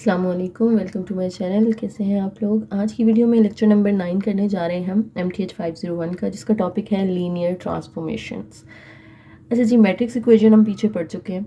अस्सलाम वालेकुम, welcome to my channel. कैसे हैं आप लोग। आज की वीडियो में लेक्चर नंबर 9 करने जा रहे हैं हम MTH 501 का, जिसका टॉपिक है लीनियर ट्रांसफॉर्मेशंस। अच्छा जी, मैट्रिक्स इक्वेशन हम पीछे पढ़ चुके हैं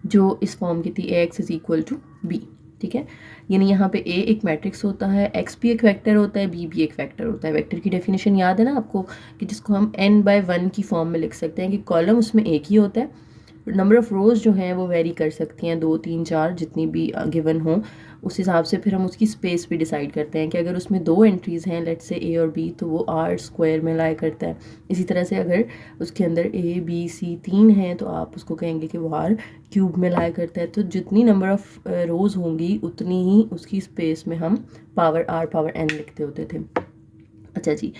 जो इस फॉर्म की थी AX is equal to B। ठीक है, यानी यहाँ पे A एक मैट्रिक्स होता है, X भी एक वेक्टर होता है, B भी एक वेक्टर होता है। वेक्टर की डेफिनेशन याद है ना आपको, कि जिसको हम n/1 की फॉर्म में लिख सकते हैं कि कॉलम उसमें एक ही होता है, नंबर ऑफ़ रोज़ जो हैं वो वेरी कर सकती हैं, 2 3 4 जितनी भी गिवन हो, उस हिसाब से फिर हम उसकी स्पेस भी डिसाइड करते हैं कि अगर उसमें 2 एंट्रीज़ हैं, लेट्स से A और B, तो वो R² में लाया करता है। इसी तरह से अगर उसके अंदर A B C 3 हैं तो आप उसको कहेंगे कि वो R³ में लाया करता है। तो जितनी नंबर ऑफ़ रोज़ होंगी उतनी ही उसकी स्पेस में हम पावर R⁴n लिखते होते थे। अच्छा जी,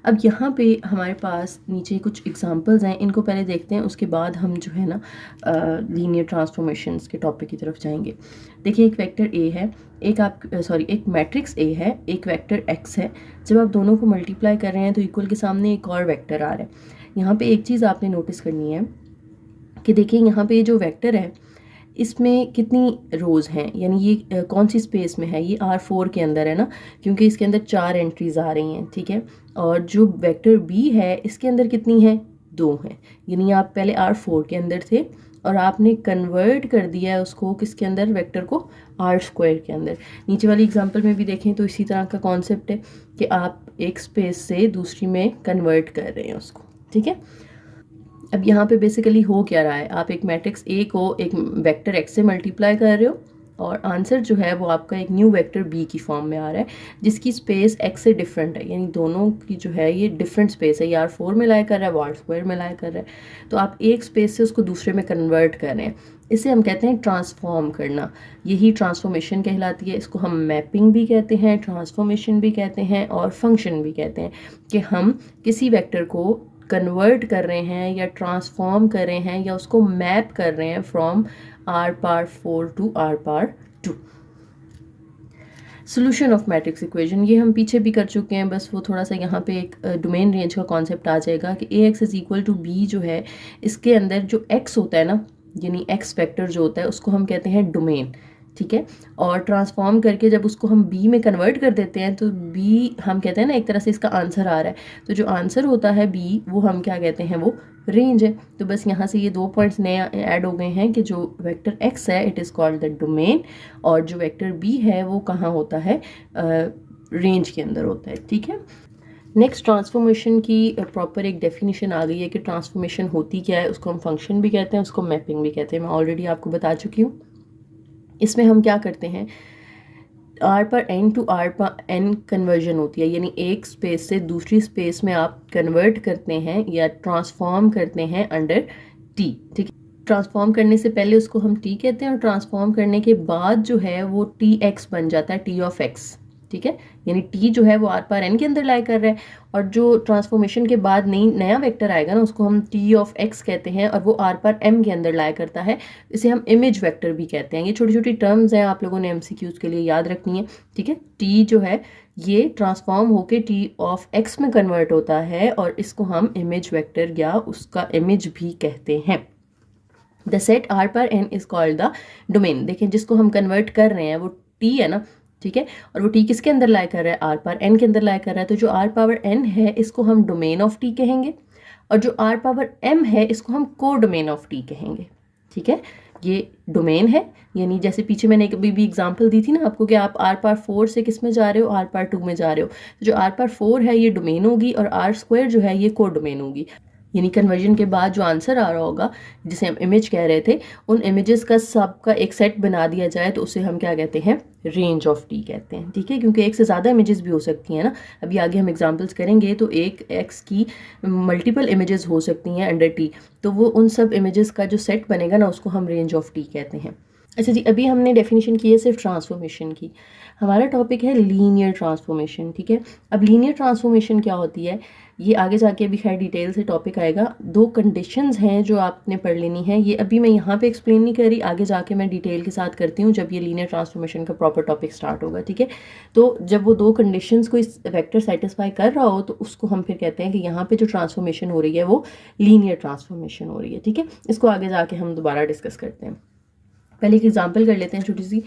अब यहाँ पे हमारे पास नीचे कुछ एग्जांपल्स हैं, इनको पहले देखते हैं, उसके बाद हम जो है ना लीनियर ट्रांसफॉर्मेशंस के टॉपिक की तरफ जाएंगे। देखिए, एक वेक्टर A है, एक मैट्रिक्स A है, एक वेक्टर X है। जब आप दोनों को मल्टीप्लाई कर रहे हैं तो इक्वल के सामने एक और वेक्टर आ रहा है। यहाँ पे एक चीज़ आपने नोटिस करनी है कि देखिए यहाँ पे जो वेक्टर है इसमें कितनी रोज़ हैं, यानी ये कौन सी स्पेस में है, ये R4 के अंदर है ना, क्योंकि इसके अंदर 4 एंट्रीज आ रही हैं। ठीक है, और जो वेक्टर B है इसके अंदर कितनी है, 2 हैं। यानी आप पहले R4 के अंदर थे और आपने कन्वर्ट कर दिया है उसको किसके अंदर, वेक्टर को R² के अंदर। नीचे वाली एग्जांपल में भी देखें तो इसी तरह का कॉन्सेप्ट है कि आप एक स्पेस से दूसरी में कन्वर्ट कर रहे हैं उसको। ठीक है, अब यहाँ पे बेसिकली हो क्या रहा है, आप एक मैट्रिक्स A को एक वेक्टर X से मल्टीप्लाई कर रहे हो और आंसर जो है वो आपका एक न्यू वेक्टर B की फॉर्म में आ रहा है, जिसकी स्पेस X से डिफरेंट है। यानी दोनों की जो है ये डिफरेंट स्पेस है, ये R4 में लाया कर रहा है, वो R² में लाया कर रहा है। तो आप एक स्पेस से उसको दूसरे में कन्वर्ट कर रहे हैं, इसे हम कहते हैं ट्रांसफॉर्म करना। यही ट्रांसफॉर्मेशन कहलाती है। इसको हम मैपिंग भी कहते हैं, ट्रांसफॉर्मेशन भी कहते हैं और फंक्शन भी कहते हैं, कि हम किसी वेक्टर को कन्वर्ट कर रहे हैं या ट्रांसफॉर्म कर रहे हैं या उसको मैप कर रहे हैं from R⁴ to R⁴2। Solution of matrix equation ये हम पीछे भी कर चुके हैं, बस वो थोड़ा सा यहाँ पे एक डोमेन रेंज का कॉन्सेप्ट आ जाएगा कि AX is equal to B जो है, इसके अंदर जो X होता है ना, यानी X वेक्टर जो होता है उसको हम कहते हैं डोमेन। ठीक है, और ट्रांसफॉर्म करके जब उसको हम B में कन्वर्ट कर देते हैं तो B हम कहते हैं ना, एक तरह से इसका आंसर आ रहा है, तो जो आंसर होता है B वो हम क्या कहते हैं, वो रेंज है। तो बस यहाँ से ये 2 पॉइंट्स नए ऐड हो गए हैं कि जो वेक्टर X है it is called the domain, और जो वेक्टर B है वो कहाँ होता है, रेंज के अंदर होता है। ठीक है, नेक्स्ट ट्रांसफॉर्मेशन की प्रॉपर एक डेफिनेशन आ गई है कि ट्रांसफॉर्मेशन होती क्या है। उसको हम फंक्शन भी कहते हैं, उसको मैपिंग भी कहते हैं, मैं ऑलरेडी आपको बता चुकी हूँ। इसमें हम क्या करते हैं, R⁴n टू R⁴n कन्वर्जन होती है, यानी एक स्पेस से दूसरी स्पेस में आप कन्वर्ट करते हैं या ट्रांसफॉर्म करते हैं अंडर T। ठीक है, ट्रांसफॉर्म करने से पहले उसको हम T कहते हैं और ट्रांसफॉर्म करने के बाद जो है वो TX बन जाता है, T ऑफ X। ठीक है, यानी T जो है वो R⁴n के अंदर लाई कर रहा है, और जो ट्रांसफॉर्मेशन के बाद नया वेक्टर आएगा ना उसको हम T ऑफ X कहते हैं और वो R⁴m के अंदर लाया करता है। इसे हम इमेज वेक्टर भी कहते हैं। ये छोटी छोटी टर्म्स हैं, आप लोगों ने MCQs के लिए याद रखनी है। ठीक है, T जो है ये ट्रांसफॉर्म होके T ऑफ X में कन्वर्ट होता है और इसको हम इमेज वेक्टर या उसका इमेज भी कहते हैं। The set R⁴n is called the domain. देखें, जिसको हम कन्वर्ट कर रहे हैं वो T है ना, ठीक है, और वो T किसके अंदर लाया कर रहा है, R⁴n के अंदर लाया कर रहा है। तो जो R⁴n है इसको हम डोमेन ऑफ T कहेंगे, और जो R⁴m है इसको हम को डोमेन ऑफ T कहेंगे। ठीक है, ये डोमेन है, यानी जैसे पीछे मैंने एक भी एग्जांपल दी थी ना आपको कि आप R⁴4 से किस में जा रहे हो, R⁴2 में जा रहे हो। तो जो R⁴4 है ये डोमेन होगी और R² जो है ये को डोमेन होगी। यानी कन्वर्जन के बाद जो आंसर आ रहा होगा, जिसे हम इमेज कह रहे थे, उन इमेजेस का सबका एक सेट बना दिया जाए तो उसे हम क्या कहते हैं, रेंज ऑफ T कहते हैं। ठीक है, क्योंकि एक से ज़्यादा इमेजेस भी हो सकती हैं ना, अभी आगे हम एग्जांपल्स करेंगे, तो एक X की मल्टीपल इमेजेस हो सकती हैं अंडर T, तो वो उन सब इमेजेस का जो सेट बनेगा ना उसको हम रेंज ऑफ T कहते हैं। अच्छा जी, अभी हमने डेफिनेशन की है सिर्फ ट्रांसफॉर्मेशन की, हमारा टॉपिक है लीनियर ट्रांसफॉर्मेशन। ठीक है, अब लीनियर ट्रांसफॉर्मेशन क्या होती है ये आगे जाके अभी खैर डिटेल से टॉपिक आएगा। 2 कंडीशंस हैं जो आपने पढ़ लेनी है, ये अभी मैं यहाँ पे एक्सप्लेन नहीं कर रही, आगे जाके मैं डिटेल के साथ करती हूँ जब ये लीनियर ट्रांसफॉर्मेशन का प्रॉपर टॉपिक स्टार्ट होगा। ठीक है, तो जब वो 2 कंडीशंस को इस वेक्टर सेटिस्फाई कर रहा हो तो उसको हम फिर कहते हैं कि यहाँ पे जो ट्रांसफॉर्मेशन हो रही है वो लीनियर ट्रांसफॉर्मेशन हो रही है। ठीक है, इसको आगे जाके हम दोबारा डिस्कस करते हैं। पहले एक एग्जांपल कर लेते हैं छोटी सी,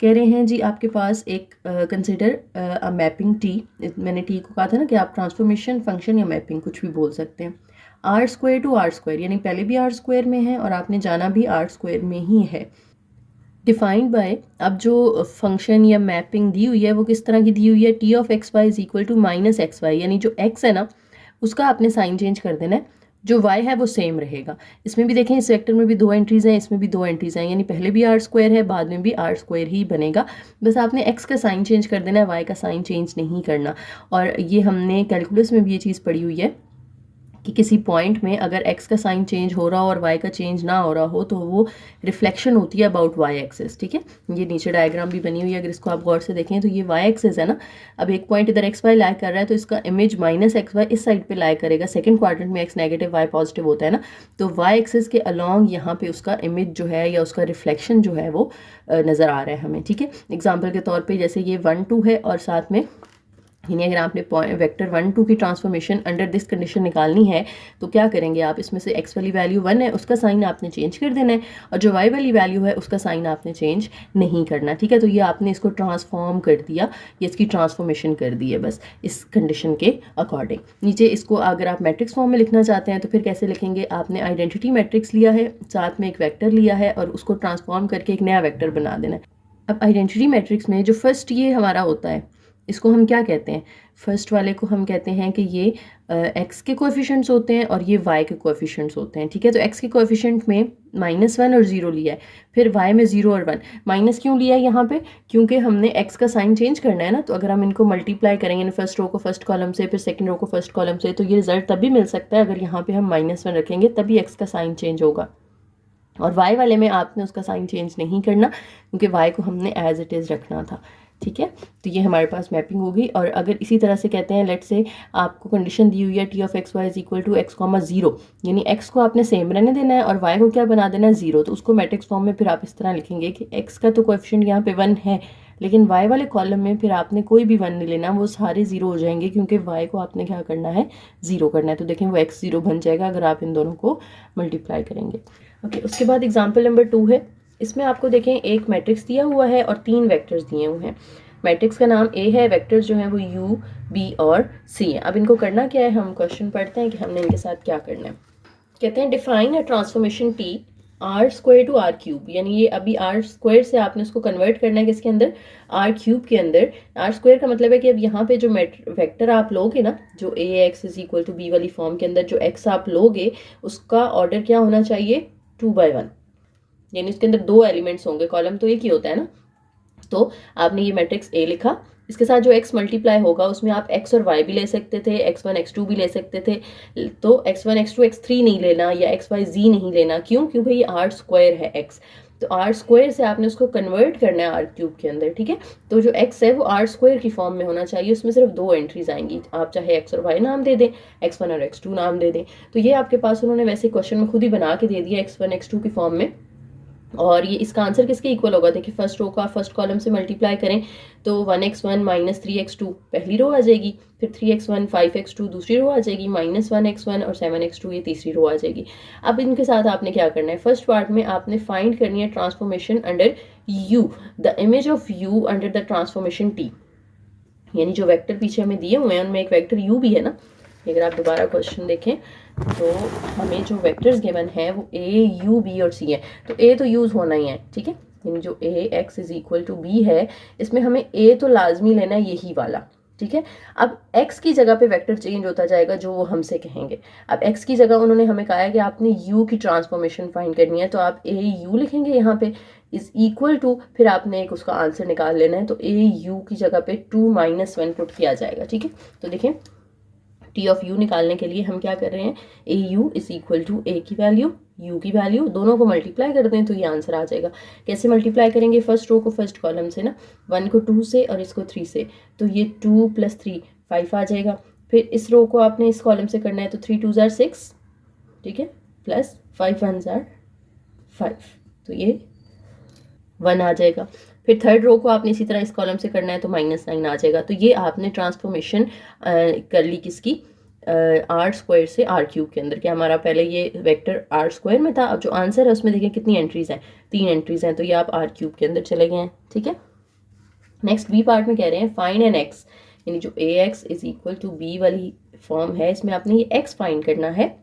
कह रहे हैं जी आपके पास एक कंसिडर अ मैपिंग टी, मैंने टी को कहा था ना कि आप ट्रांसफॉर्मेशन फंक्शन या मैपिंग कुछ भी बोल सकते हैं, R square to R square, यानी पहले भी आर स्क्वायर में है और आपने जाना भी आर स्क्वायर में ही है। डिफाइंड बाय, अब जो फंक्शन या मैपिंग दी हुई है वो किस तरह की दी हुई है, T of X Y is equal to minus X Y, यानी जो एक्स है ना उसका आपने साइन चेंज कर देना है, जो y है वो सेम रहेगा। इसमें भी देखें, इस वेक्टर में भी 2 एंट्रीज हैं, इसमें भी 2 एंट्रीज हैं, यानी पहले भी आर स्क्वायर है, बाद में भी आर स्क्वायर ही बनेगा। बस आपने x का साइन चेंज कर देना है, y का साइन चेंज नहीं करना। और ये हमने कैलकुलस में भी ये चीज़ पढ़ी हुई है कि किसी पॉइंट में अगर x का साइन चेंज हो रहा हो और y का चेंज ना हो रहा हो तो वो रिफ्लेक्शन होती है अबाउट y एक्सिस। ठीक है, ये नीचे डायग्राम भी बनी हुई है, अगर इसको आप गौर से देखें तो ये y एक्सिस है ना। अब एक पॉइंट इधर xy लाई कर रहा है तो इसका इमेज माइनस XY इस साइड पे लाई करेगा। सेकंड क्वाड्रेंट में x नेगेटिव y पॉजिटिव होता है ना, तो y एक्सिस के अलॉन्ग यहाँ पे उसका इमेज जो है या उसका रिफ्लेक्शन जो है वो नज़र आ रहा है हमें। ठीक है, एग्जाम्पल के तौर पर जैसे ये 1 2 है और साथ में यानी अगर आपने वेक्टर 1 2 की ट्रांसफॉर्मेशन अंडर दिस कंडीशन निकालनी है तो क्या करेंगे आप, इसमें से x वाली वैल्यू 1 है उसका साइन आपने चेंज कर देना है और जो y वाली वैल्यू है उसका साइन आपने चेंज नहीं करना। ठीक है, तो ये आपने इसको ट्रांसफॉर्म कर दिया, ये इसकी ट्रांसफॉर्मेशन कर दी है बस इस कंडीशन के अकॉर्डिंग। नीचे इसको अगर आप मैट्रिक्स फॉर्म में लिखना चाहते हैं तो फिर कैसे लिखेंगे, आपने आइडेंटिटी मैट्रिक्स लिया है, साथ में एक वेक्टर लिया है और उसको ट्रांसफॉर्म करके एक नया वेक्टर बना देना है। अब आइडेंटिटी मैट्रिक्स में जो फर्स्ट ये हमारा होता है इसको हम क्या कहते हैं, फर्स्ट वाले को हम कहते हैं कि ये x के कोएफिशिएंट्स होते हैं और ये y के कोएफिशिएंट्स होते हैं। ठीक है, तो x के कोएफिशिएंट में -1 और 0 लिया है, फिर y में 0 और 1। माइनस क्यों लिया है यहाँ पे, क्योंकि हमने x का साइन चेंज करना है ना, तो अगर हम इनको मल्टीप्लाई करेंगे फर्स्ट रो को फर्स्ट कॉलम से फिर सेकंड रो को फर्स्ट कॉलम से तो ये रिजल्ट तभी मिल सकता है अगर यहाँ पे हम -1 रखेंगे, तभी x का साइन चेंज होगा। और y वाले में आपने उसका साइन चेंज नहीं करना क्योंकि y को हमने एज इट इज़ रखना था। ठीक है, तो ये हमारे पास मैपिंग होगी। और अगर इसी तरह से कहते हैं, लेट से आपको कंडीशन दी हुई है T of X Y is equal to x, 0, यानी x को आपने सेम रहने देना है और y को क्या बना देना है 0, तो उसको मैट्रिक्स फॉर्म में फिर आप इस तरह लिखेंगे कि x का तो कोएफिशिएंट यहाँ पे 1 है, लेकिन y वाले कॉलम में फिर आपने कोई भी 1 नहीं लेना, वो सारे 0 हो जाएंगे क्योंकि y को आपने क्या करना है 0 करना है। तो देखें वो x 0 बन जाएगा अगर आप इन दोनों को मल्टीप्लाई करेंगे। ओके, उसके बाद एग्जाम्पल नंबर 2 है, इसमें आपको देखें एक मैट्रिक्स दिया हुआ है और 3 वेक्टर्स दिए हुए हैं। मैट्रिक्स का नाम A है, वेक्टर्स जो हैं वो U, B और C है। अब इनको करना क्या है, हम क्वेश्चन पढ़ते हैं कि हमने इनके साथ क्या करना है। कहते हैं define a transformation T R square to R cube, यानी ये अभी आर स्क्वायर से आपने उसको कन्वर्ट करना है किसके अंदर, आर क्यूब के अंदर। आर स्क्वायर का मतलब है कि अब यहाँ पे जो वेक्टर आप लोगे ना, जो a x is equal to b वाली फॉर्म के अंदर जो एक्स आप लोगे उसका ऑर्डर क्या होना चाहिए 2/1, यानी उसके अंदर 2 एलिमेंट्स होंगे, कॉलम तो एक ही होता है ना। तो आपने ये मैट्रिक्स ए लिखा, इसके साथ जो x मल्टीप्लाई होगा उसमें आप x और y भी ले सकते थे, x1 x2 भी ले सकते थे, तो x1 x2 x3 नहीं लेना या x y z नहीं लेना। क्यों, क्योंकि ये आर स्क्वायर है x, तो आर स्क्वायर से आपने उसको कन्वर्ट करना है आर क्यूब के अंदर। ठीक है, तो जो x है वो आर स्क्वायर की फॉर्म में होना चाहिए, उसमें सिर्फ 2 एंट्रीज आएंगी, आप चाहे x और y नाम दे दें, x1 और x2 नाम दे दें। तो ये आपके पास उन्होंने वैसे क्वेश्चन में खुद ही बना के दे दिया x1 x2 की फॉर्म में। और ये इसका आंसर किसके इक्वल होगा, देखिए फर्स्ट रो का फर्स्ट कॉलम से मल्टीप्लाई करें तो 1x1 माइनस 3x2 पहली रो आ जाएगी, फिर 3x1 5x2 दूसरी रो आ जाएगी, -1x1 और 7x2 ये तीसरी रो आ जाएगी। अब इनके साथ आपने क्या करना है, फर्स्ट पार्ट में आपने फाइंड करनी है transformation under u, the image of u under the transformation t, यानी जो वेक्टर पीछे हमें दिए हुए हैं उनमें एक वेक्टर u भी है ना। अगर आप दोबारा क्वेश्चन देखें तो हमें जो वेक्टर्स गिवन है वो a, u, b और c है, तो a तो यूज होना ही है। ठीक है, यानी जो a x is equal to b है इसमें हमें a तो लाजमी लेना है, यही वाला। ठीक है, अब x की जगह पे वेक्टर चेंज होता जाएगा जो वो हमसे कहेंगे। अब x की जगह उन्होंने हमें कहा है कि आपने u की ट्रांसफॉर्मेशन फाइंड करनी है, तो आप a u लिखेंगे यहाँ पे इज इक्वल टू, फिर आपने एक उसका आंसर निकाल लेना है, तो a u की जगह पे 2 - 1 पुट किया जाएगा। ठीक है, तो देखें टी ऑफ यू निकालने के लिए हम क्या कर रहे हैं, ए यू इज इक्वल टू ए की वैल्यू यू की वैल्यू, दोनों को मल्टीप्लाई कर दें तो ये आंसर आ जाएगा। कैसे मल्टीप्लाई करेंगे, फर्स्ट रो को फर्स्ट कॉलम से ना, 1 को 2 से और इसको 3 से, तो ये 2 + 3 5 आ जाएगा। फिर इस रो को आपने इस कॉलम से करना है तो 3 2 = 6, ठीक है, प्लस 5 1 = 5, तो ये 1 आ जाएगा। फिर थर्ड रो को आपने इसी तरह इस कॉलम से करना है तो -9 आ जाएगा। तो ये आपने ट्रांसफॉर्मेशन कर ली किसकी, आर स्क्वायर से आर क्यूब के अंदर। क्या हमारा पहले ये वेक्टर आर स्क्वायर में था, अब जो आंसर है उसमें देखिए कितनी एंट्रीज हैं, 3 एंट्रीज हैं, तो ये आप आर क्यूब के अंदर चले गए हैं। ठीक है, नेक्स्ट बी पार्ट में कह रहे हैं फाइंड एन एक्स, यानी जो a x is equal to b वाली फॉर्म है, इसमें आपने ये एक्स फाइंड करना है,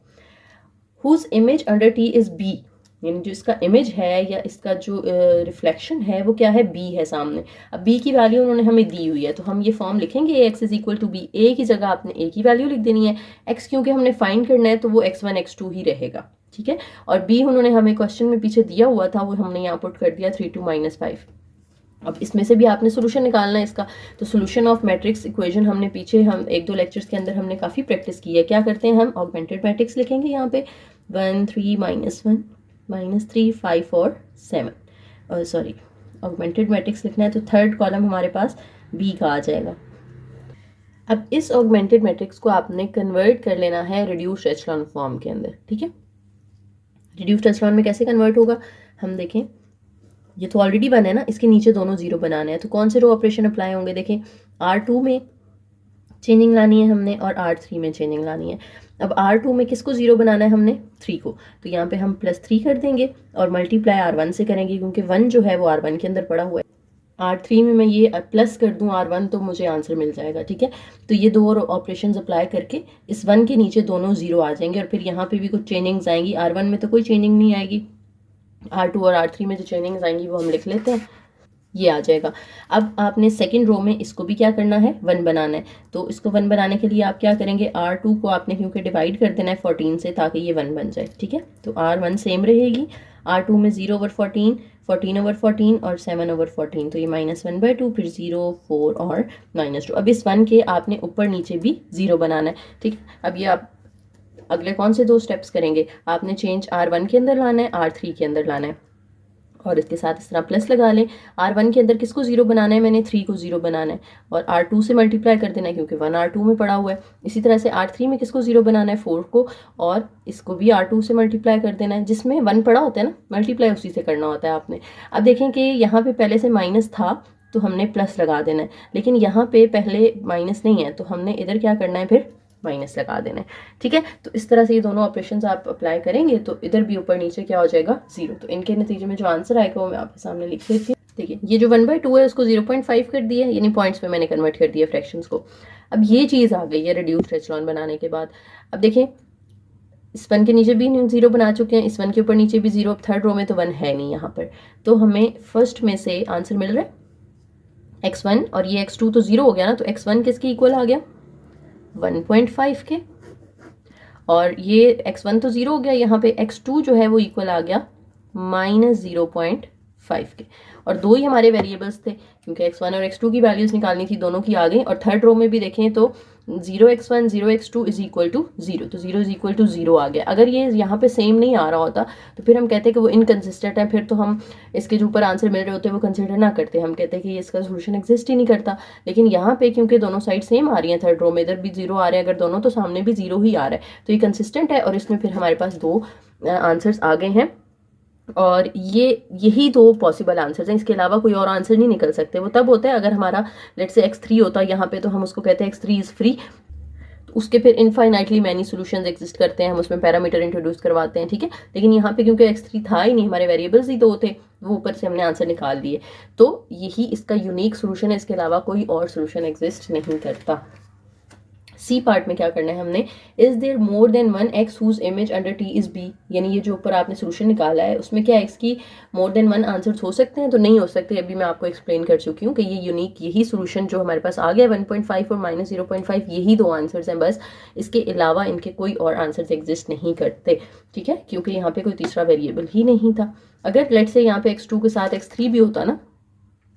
whose image under T is B, यानी जो इसका इमेज है या इसका जो रिफ्लेक्शन है वो क्या है, बी है सामने। अब बी की वैल्यू उन्होंने हमें दी हुई है, तो हम ये फॉर्म लिखेंगे a x is equal to b, a की जगह आपने ए की वैल्यू लिख देनी है, एक्स क्योंकि हमने फाइंड करना है तो वो x1 x2 ही रहेगा, ठीक है। और बी उन्होंने हमें क्वेश्चन में पीछे दिया हुआ था, वो हमने यहाँ पुट कर दिया 3 2 -5। अब इसमें से भी आपने सोल्यूशन निकालना है इसका, तो सोल्यूशन ऑफ मैट्रिक्स इक्वेशन हमने पीछे हम 1-2 लेक्चर्स के अंदर हमने काफ़ी प्रैक्टिस की है। क्या करते हैं हम, ऑगमेंटेड मैट्रिक्स लिखेंगे यहाँ पे 1 3 -1 -3 5 और 7, सॉरी ऑगमेंटेड मैट्रिक्स लिखना है तो थर्ड कॉलम हमारे पास बी का आ जाएगा। अब इस ऑगमेंटेड मैट्रिक्स को आपने कन्वर्ट कर लेना है रिड्यूस्ड एचेलॉन फॉर्म के अंदर, ठीक है। रिड्यूस्ड एचेलॉन में कैसे कन्वर्ट होगा, हम देखें, ये तो ऑलरेडी 1 है ना, इसके नीचे दोनों जीरो बनाने हैं, तो कौन से रो ऑपरेशन अप्लाई होंगे, देखें R2 में चेंजिंग लानी है हमने और R3 में चेंजिंग लानी है। अब R2 में किसको जीरो बनाना है हमने, 3 को, तो यहाँ पे हम +3 कर देंगे और मल्टीप्लाई R1 से करेंगे क्योंकि 1 जो है वो R1 के अंदर पड़ा हुआ है। R3 में मैं ये प्लस कर दूं R1 तो मुझे आंसर मिल जाएगा, ठीक है। तो ये दो और ऑपरेशन अप्लाई करके इस 1 के नीचे दोनों जीरो आ जाएंगे और फिर यहाँ पे भी कुछ चेंजिंग्स आएंगी। R1 में तो कोई चेंजिंग नहीं आएगी, R2 और R3 में जो चेंजिंग्स आएंगी वो हम लिख लेते हैं, ये आ जाएगा। अब आपने सेकंड रो में इसको भी क्या करना है, 1 बनाना है, तो इसको 1 बनाने के लिए आप क्या करेंगे, R2 को आपने क्योंकि डिवाइड कर देना है 14 से ताकि ये 1 बन जाए, ठीक है। तो R1 सेम रहेगी, R2 में 0/14 14/14 और 7/14, तो ये -1/2 फिर 0 4 और -2। अब इस 1 के आपने ऊपर नीचे भी 0 बनाना है, ठीक। अब ये आप अगले कौन से 2 स्टेप्स करेंगे, आपने चेंज R1 के अंदर लाना है, R3 के अंदर लाना है और इसके साथ इस तरह प्लस लगा लें। R1 के अंदर किसको 0 बनाना है, मैंने 3 को 0 बनाना है और R2 से मल्टीप्लाई कर देना है क्योंकि 1 R2 में पड़ा हुआ है। इसी तरह से R3 में किसको 0 बनाना है, 4 को, और इसको भी R2 से मल्टीप्लाई कर देना है, जिसमें 1 पड़ा होता है ना, मल्टीप्लाई उसी से करना होता है आपने। अब देखें कि यहाँ पे पहले से माइनस था तो हमने प्लस लगा देना है, लेकिन यहाँ पे पहले माइनस नहीं है तो हमने इधर क्या करना है, फिर माइनस लगा देना है, ठीक है। तो इस तरह से ये दोनों ऑपरेशंस आप अप्लाई करेंगे तो इधर भी ऊपर नीचे क्या हो जाएगा, 0। तो इनके नतीजे में जो आंसर आएगा वो मैं आपके सामने लिख देती हूँ। देखिए ये जो 1/2 है उसको 0.5 कर दिया, यानी पॉइंट्स में मैंने कन्वर्ट कर दिया फ्रैक्शंस को। अब ये चीज़ आ गई है रिड्यूस्ड एचेलॉन बनाने के बाद। अब देखें इस 1 के नीचे भी 0 बना चुके हैं, इस 1 के ऊपर नीचे भी 0, थर्ड रो में तो 1 है नहीं यहाँ पर, तो हमें फर्स्ट में से आंसर मिल रहा है x1 और ये x2 तो 0 हो गया ना, तो x1 किसके इक्वल आ गया, 1.5 के, और ये x1 तो 0 हो गया, यहाँ पे x2 जो है वो इक्वल आ गया -0.5 के। और दो ही हमारे वेरिएबल्स थे क्योंकि x1 और x2 की वैल्यूज निकालनी थी, दोनों की आ गई। और थर्ड रो में भी देखें तो 0x1 0x2 is equal to 0, तो 0 इज इक्वल टू 0 आ गया। अगर ये यहाँ पे सेम नहीं आ रहा होता तो फिर हम कहते कि वो इनकन्सिस्टेंट है, फिर तो हम इसके जो ऊपर आंसर मिल रहे होते वो कंसिडर ना करते, हम कहते कि इसका सोल्यूशन एग्जिस्ट ही नहीं करता। लेकिन यहाँ पे क्योंकि दोनों साइड सेम आ रही हैं, थर्ड रो में इधर भी 0 आ रहे हैं, अगर दोनों तो सामने भी 0 ही आ रहा है तो ये कंसिस्टेंट है, और इसमें फिर हमारे पास 2 आंसर्स आ गए हैं। और यही 2 पॉसिबल आंसर्स हैं, इसके अलावा कोई और आंसर नहीं निकल सकते। वो तब होता है अगर हमारा लेट्स से x3 होता है यहाँ पे, तो हम उसको कहते हैं x3 इज फ्री, तो उसके फिर इनफाइनाइटली मैनी सॉल्यूशंस एग्जिस्ट करते हैं, हम उसमें पैरामीटर इंट्रोड्यूस करवाते हैं, ठीक है। लेकिन यहाँ पे क्योंकि x3 था ही नहीं, हमारे वेरिएबल्स ही 2 थे, वो ऊपर से हमने आंसर निकाल दिए, तो यही इसका यूनिक सोल्यूशन है, इसके अलावा कोई और सोल्यूशन एग्जिस्ट नहीं करता। सी पार्ट में क्या करना है हमने, is there more than 1 x whose image under T is B, यानी ये जो ऊपर आपने सोल्यूशन निकाला है उसमें क्या x की मोर देन 1 आंसर्स हो सकते हैं, तो नहीं हो सकते। अभी मैं आपको एक्सप्लेन कर चुकी हूँ कि ये यूनिक यही सोल्यूशन जो हमारे पास आ गया 1.5 और -0.5, यही 2 आंसर्स हैं बस, इसके अलावा इनके कोई और आंसर्स एग्जिस्ट नहीं करते, ठीक है, क्योंकि यहाँ पे कोई तीसरा वेरिएबल ही नहीं था। अगर लेट्स से यहाँ पे x2 के साथ x3 भी होता ना,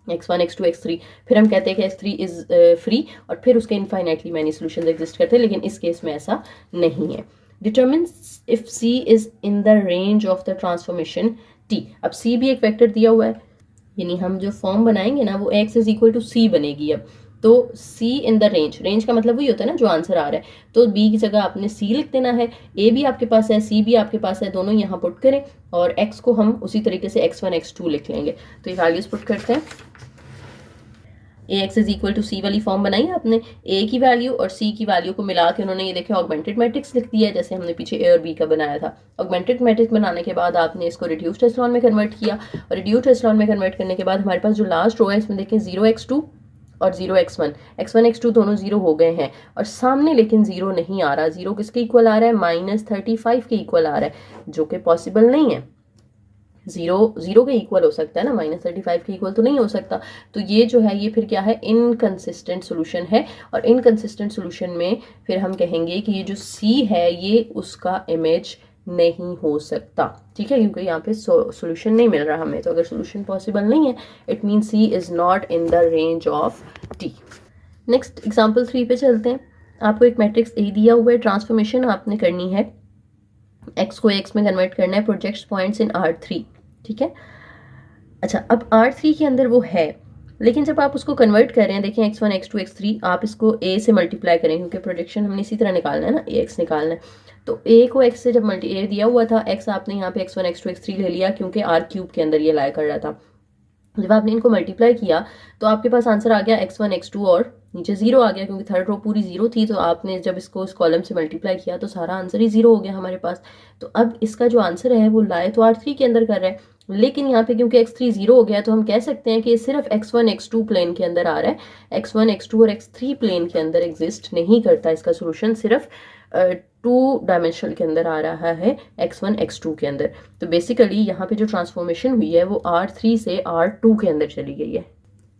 x1 x2 x3, फिर हम कहते हैं कि x3 इज फ्री और फिर उसके इनफाइनाइटली मैनी सॉल्यूशंस एग्जिस्ट करते हैं, लेकिन इस केस में ऐसा नहीं है। Determines if c is in the range of the transformation t। अब c भी एक वेक्टर दिया हुआ है, यानी हम जो फॉर्म बनाएंगे ना वो x is equal to c बनेगी। अब तो c in the range, range का मतलब वही होता है ना जो आंसर आ रहा है, तो b की जगह आपने c लिख देना है, a भी आपके पास है c भी आपके पास है, दोनों यहाँ पुट करें और x को हम उसी तरीके से x1 x2 लिख लेंगे। तो ये वैल्यूज पुट करते हैं। ए एक्स इज इक्वल टू सी वाली फॉर्म बनाई है आपने, ए की वैल्यू और सी की वैल्यू को मिला के उन्होंने ये देखे ऑगमेंटेड मैट्रिक्स लिख दिया है, जैसे हमने पीछे ए और बी का बनाया था। ऑगमेंटेड मैट्रिक्स बनाने के बाद आपने इसको रिड्यूस्ड एचेलॉन में कन्वर्ट किया, और रिड्यूस्ड एचेलॉन में कन्वर्ट करने के बाद हमारे पास जो लास्ट रो है इसमें देखें 0x2 और 0x1, x1 x2 दोनों 0 हो गए हैं, और सामने लेकिन 0 नहीं आ रहा। 0 किसके इक्वल आ रहा है? -35 के इक्वल आ रहा है, जो कि पॉसिबल नहीं है। 0 के इक्वल हो सकता है ना, -35 के इक्वल तो नहीं हो सकता। तो ये जो है ये फिर क्या है? इनकंसिस्टेंट सोल्यूशन है, और इनकंसिस्टेंट सोल्यूशन में फिर हम कहेंगे कि ये जो C है ये उसका इमेज नहीं हो सकता, ठीक है, क्योंकि यहाँ पे सोल्यूशन नहीं मिल रहा हमें। तो अगर सोल्यूशन पॉसिबल नहीं है, it mean C is not in the range of D। Next example 3 पे चलते हैं। आपको एक मैट्रिक्स A दिया हुआ है, ट्रांसफॉर्मेशन आपने करनी है, x को x में कन्वर्ट करना है, प्रोजेक्ट्स पॉइंट्स इन R3, ठीक है। अच्छा, अब R3 के अंदर वो है, लेकिन जब आप उसको कन्वर्ट कर रहे हैं, देखें x1 x2 x3, आप इसको a से मल्टीप्लाई करें, क्योंकि प्रोजेक्शन हमने इसी तरह निकालना है ना, ax निकालना है। तो a को x से जब a दिया हुआ था, x आपने यहाँ पे x1 x2 x3 ले लिया, क्योंकि R³ के अंदर ये लाया कर रहा था। जब आपने इनको मल्टीप्लाई किया तो आपके पास आंसर आ गया x1 x2 और नीचे 0 आ गया, क्योंकि थर्ड रो पूरी 0 थी। तो आपने जब इसको इस कॉलम से मल्टीप्लाई किया तो सारा आंसर ही 0 हो गया हमारे पास। तो अब इसका जो आंसर है वो लाए तो R3 के अंदर कर रहा है, लेकिन यहाँ पे क्योंकि x3 0 हो गया तो हम कह सकते हैं कि सिर्फ x1 x2 प्लेन के अंदर आ रहा है, x1 x2 और x3 प्लेन के अंदर एग्जिस्ट नहीं करता। इसका सोल्यूशन सिर्फ 2 डायमेंशनल के अंदर आ रहा है, x1 x2 के अंदर। तो बेसिकली यहाँ पे जो ट्रांसफॉर्मेशन हुई है वो R3 से R2 के अंदर चली गई है।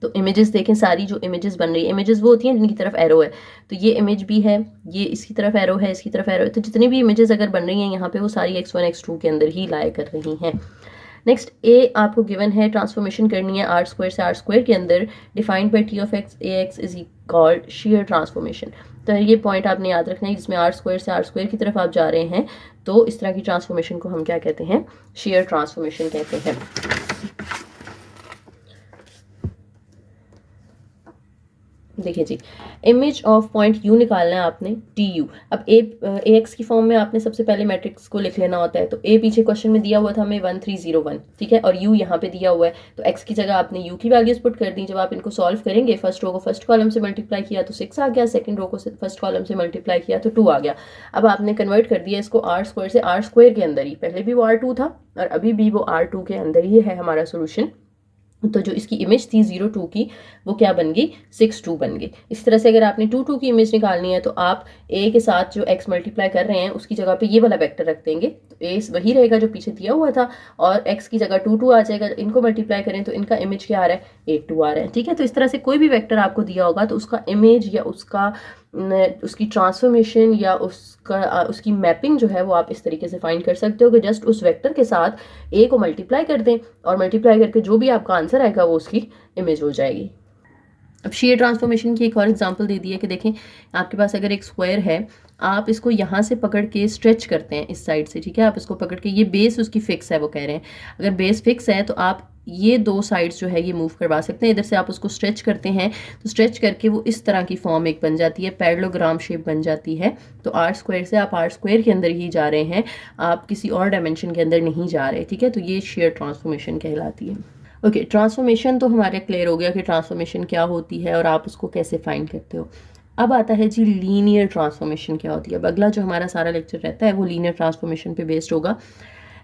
तो इमेजेस देखें, सारी जो इमेजेस बन रही है, इमेजेस वो होती हैं जिनकी तरफ एरो है। तो ये इमेज भी है, ये इसकी तरफ एरो है, इसकी तरफ एरो है। तो जितनी भी इमेजेस अगर बन रही हैं यहाँ पे वो सारी x1 x2 के अंदर ही लाया कर रही हैं। नेक्स्ट ए आपको गिवन है, ट्रांसफॉर्मेशन करनी है R² से R² के अंदर, defined by T of x ax is called share transformation. तो ये पॉइंट आपने याद रखना है, जिसमें R² से R² की तरफ आप जा रहे हैं, तो इस तरह की ट्रांसफॉर्मेशन को हम क्या कहते हैं? शेयर ट्रांसफॉर्मेशन कहते हैं। देखिए जी, इमेज ऑफ पॉइंट U निकालना है आपने, TU। अब ax की फॉर्म में आपने सबसे पहले मैट्रिक्स को लिख लेना होता है। तो a पीछे क्वेश्चन में दिया हुआ था हमें 1 3 0 1, ठीक है, और u यहाँ पे दिया हुआ है। तो x की जगह आपने u की वैल्यूज पुट कर दी। जब आप इनको सॉल्व करेंगे, फर्स्ट रो को फर्स्ट कॉलम से मल्टीप्लाई किया तो 6 आ गया, सेकंड रो को फर्स्ट कॉलम से मल्टीप्लाई किया तो 2 आ गया। अब आपने कन्वर्ट कर दिया इसको R² से R² के अंदर ही, पहले भी वो R2 था और अभी भी वो R2 के अंदर ही है हमारा सोल्यूशन। तो जो इसकी इमेज थी 0 2 की, वो क्या बन गई? 6 2 बन गई। इस तरह से अगर आपने 2 2 की इमेज निकालनी है तो आप a के साथ जो x मल्टीप्लाई कर रहे हैं उसकी जगह पे ये वाला वेक्टर रख देंगे, तो a वही रहेगा जो पीछे दिया हुआ था, और x की जगह 2 2 आ जाएगा। इनको मल्टीप्लाई करें तो इनका इमेज क्या आ रहा है? 8 2 आ रहा है, ठीक है। तो इस तरह से कोई भी वेक्टर आपको दिया होगा तो उसका इमेज या उसकी ट्रांसफॉर्मेशन या उसकी मैपिंग जो है वो आप इस तरीके से फाइंड कर सकते हो कि जस्ट उस वेक्टर के साथ a को मल्टीप्लाई कर दें, और मल्टीप्लाई करके जो भी आपका आंसर आएगा वो उसकी इमेज हो जाएगी। अब शेयर ट्रांसफॉर्मेशन की एक और एग्जांपल दे दी है कि देखें, आपके पास अगर एक स्क्वायर है, आप इसको यहाँ से पकड़ के स्ट्रेच करते हैं इस साइड से, ठीक है, आप इसको पकड़ के, ये बेस उसकी फिक्स है, वो कह रहे हैं अगर बेस फिक्स है तो आप ये 2 साइड्स जो है ये मूव करवा सकते हैं। इधर से आप उसको स्ट्रेच करते हैं तो स्ट्रेच करके वो इस तरह की फॉर्म एक बन जाती है, पैरेललोग्राम शेप बन जाती है। तो R² से आप R² के अंदर ही जा रहे हैं, आप किसी और डायमेंशन के अंदर नहीं जा रहे, ठीक है। तो ये शेयर ट्रांसफॉर्मेशन कहलाती है। ओके, ट्रांसफॉर्मेशन तो हमारे क्लियर हो गया कि ट्रांसफॉर्मेशन क्या होती है और आप उसको कैसे फाइंड करते हो। अब आता है जी लीनियर ट्रांसफॉर्मेशन क्या होती है। अब अगला जो हमारा सारा लेक्चर रहता है वो लीनियर ट्रांसफॉर्मेशन पे बेस्ड होगा।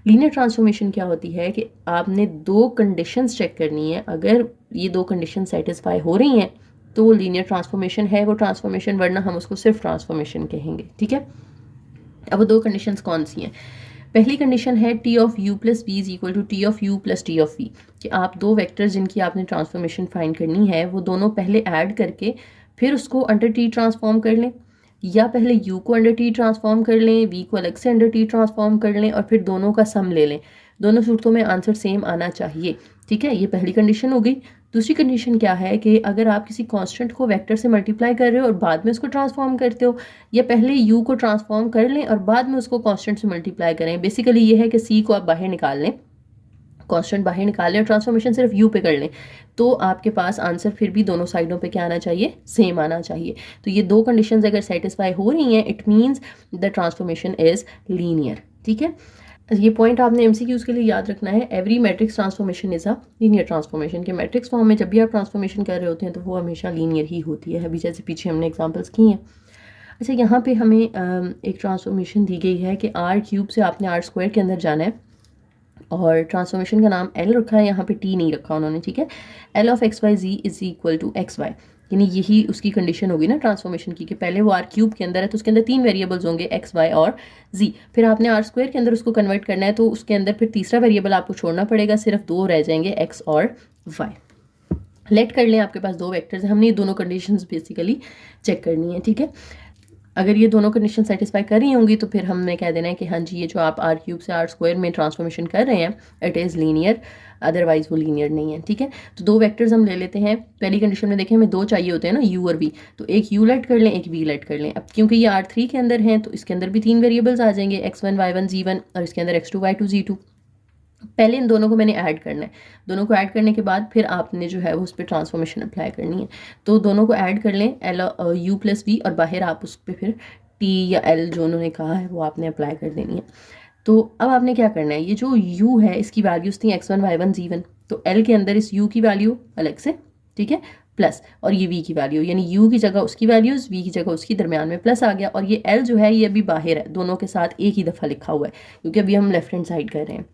लीनियर ट्रांसफॉर्मेशन क्या होती है कि आपने 2 कंडीशंस चेक करनी है, अगर ये 2 कंडीशन सेटिस्फाई हो रही हैं तो वो लीनियर ट्रांसफॉर्मेशन है वो ट्रांसफॉर्मेशन, वरना हम उसको सिर्फ ट्रांसफॉर्मेशन कहेंगे, ठीक है। अब वो 2 कंडीशंस कौन सी हैं? पहली कंडीशन है T of u plus v is equal to T of u plus T of v, कि आप 2 वेक्टर्स जिनकी आपने ट्रांसफॉर्मेशन फाइंड करनी है वो दोनों पहले ऐड करके फिर उसको अंडर T ट्रांसफॉर्म कर लें, या पहले u को अंडर T ट्रांसफॉर्म कर लें, v को अलग से अंडर T ट्रांसफॉर्म कर लें और फिर दोनों का सम ले लें। दोनों सूरतों में आंसर सेम आना चाहिए, ठीक है। ये पहली कंडीशन हो गई। दूसरी कंडीशन क्या है कि अगर आप किसी कांस्टेंट को वेक्टर से मल्टीप्लाई कर रहे हो और बाद में उसको ट्रांसफॉर्म करते हो, या पहले u को ट्रांसफॉर्म कर लें और बाद में उसको कांस्टेंट से मल्टीप्लाई करें। बेसिकली ये है कि c को आप बाहर निकाल लें, कांस्टेंट बाहर निकाल लें और ट्रांसफॉर्मेशन सिर्फ u पे कर लें, तो आपके पास आंसर फिर भी दोनों साइडों पे क्या आना चाहिए? सेम आना चाहिए। तो ये 2 कंडीशंस अगर सेटिस्फाई हो रही हैं, it means the transformation is linear, ठीक है। ये पॉइंट आपने एमसीक्यूज के लिए याद रखना है। Every matrix transformation is a linear transformation. के मैट्रिक्स फॉर्म में जब भी आप ट्रांसफॉर्मेशन कर रहे होते हैं तो वो हमेशा लीनियर ही होती है। अभी जैसे पीछे हमने एग्जांपल्स की हैं। अच्छा, यहाँ पे हमें एक ट्रांसफॉर्मेशन दी गई है कि आर क्यूब से आपने आर स्क्वायर के अंदर जाना है और ट्रांसफॉर्मेशन का नाम एल रखा है, यहाँ पे टी नहीं रखा उन्होंने, ठीक है। एल ऑफ एक्स वाई जी is equal to X Y, यानी यही उसकी कंडीशन होगी ना ट्रांसफॉर्मेशन की, कि पहले वो आर क्यूब के अंदर है तो उसके अंदर 3 वेरिएबल्स होंगे एक्स वाई और जी। फिर आपने आर स्क्वायर के अंदर उसको कन्वर्ट करना है तो उसके अंदर फिर तीसरा वेरिएबल आपको छोड़ना पड़ेगा, सिर्फ 2 रह जाएंगे एक्स और वाई। लेट कर लें आपके पास 2 वेक्टर्स हैं, हमने ये दोनों कंडीशंस बेसिकली चेक करनी है, ठीक है। अगर ये दोनों कंडीशन सेटिस्फाई कर रही होंगी तो फिर हमने कह देना है कि हाँ जी, ये जो आप आर क्यूब से आर स्क्वायर में ट्रांसफॉर्मेशन कर रहे हैं इट इज़ लीनियर, अदरवाइज वो लीनियर नहीं है, ठीक है। तो 2 वेक्टर्स हम ले लेते हैं। पहली कंडीशन में देखें हमें 2 चाहिए होते हैं ना, यू और वी, तो एक यू लेट कर लें, एक वी लेट कर लें। अब क्योंकि ये R3 के अंदर हैं तो इसके अंदर भी 3 वेरिएबल्स आ जाएंगे, x1 y1 z1, और इसके अंदर x2 y2 z2। पहले इन दोनों को मैंने ऐड करना है, दोनों को ऐड करने के बाद फिर आपने जो है वो उस पर ट्रांसफॉर्मेशन अप्लाई करनी है। तो दोनों को ऐड कर लें, एल यू प्लस वी, और बाहर आप उस पर फिर टी या एल जो उन्होंने कहा है वो आपने अप्लाई कर देनी है। तो अब आपने क्या करना है, ये जो u है इसकी वैल्यूज़ थी x1 y1 z1, तो l के अंदर इस u की वैल्यू अलग से, ठीक है, प्लस, और ये v की वैल्यू, यानी u की जगह उसकी वैल्यूज़, v की जगह उसकी, दरमियान में प्लस आ गया। और ये l जो है ये अभी बाहर है, दोनों के साथ एक ही दफ़ा लिखा हुआ है क्योंकि अभी हम लेफ्ट हैंड साइड कर रहे हैं।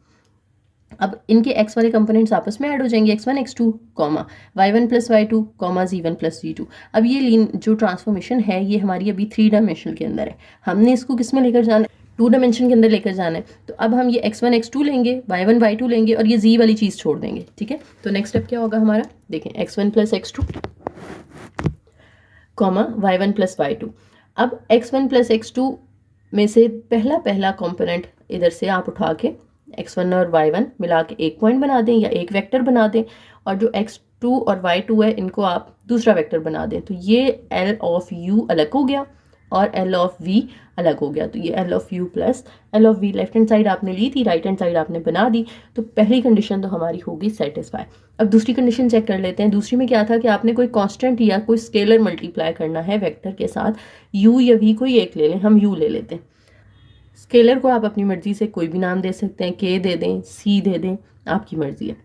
अब इनके x वाले कंपोनेंट्स आपस में ऐड हो जाएंगे, x1 x2 comma y1 plus y2 comma z1 plus z2। अब ये जो ट्रांसफॉर्मेशन है ये हमारी अभी 3 डायमेंशनल के अंदर है, हमने इसको किस में लेकर जाना है, 2 डायमेंशन के अंदर लेकर जाना है। तो अब हम ये x1 x2 लेंगे, y1 y2 लेंगे और ये z वाली चीज़ छोड़ देंगे, ठीक है। तो नेक्स्ट स्टेप क्या होगा हमारा, देखें, x1 plus x2 comma y1 plus y2। अब x1 प्लस x2 में से पहला कंपोनेंट इधर से आप उठा के x1 और y1 मिला के एक पॉइंट बना दें या एक वेक्टर बना दें, और जो x2 और y2 है इनको आप दूसरा वेक्टर बना दें। तो ये l ऑफ u अलग हो गया और l ऑफ v अलग हो गया। तो ये l of u plus l of v, left hand side आपने ली थी, राइट हैंड साइड आपने बना दी। तो पहली कंडीशन तो हमारी होगी सेटिस्फाई। अब दूसरी कंडीशन चेक कर लेते हैं। दूसरी में क्या था कि आपने कोई कांस्टेंट या कोई स्केलर मल्टीप्लाई करना है वेक्टर के साथ, u या v कोई एक ले लें, हम u ले लेते हैं। स्केलर को आप अपनी मर्जी से कोई भी नाम दे सकते हैं, k दे दें, c दे दें, आपकी मर्जी है।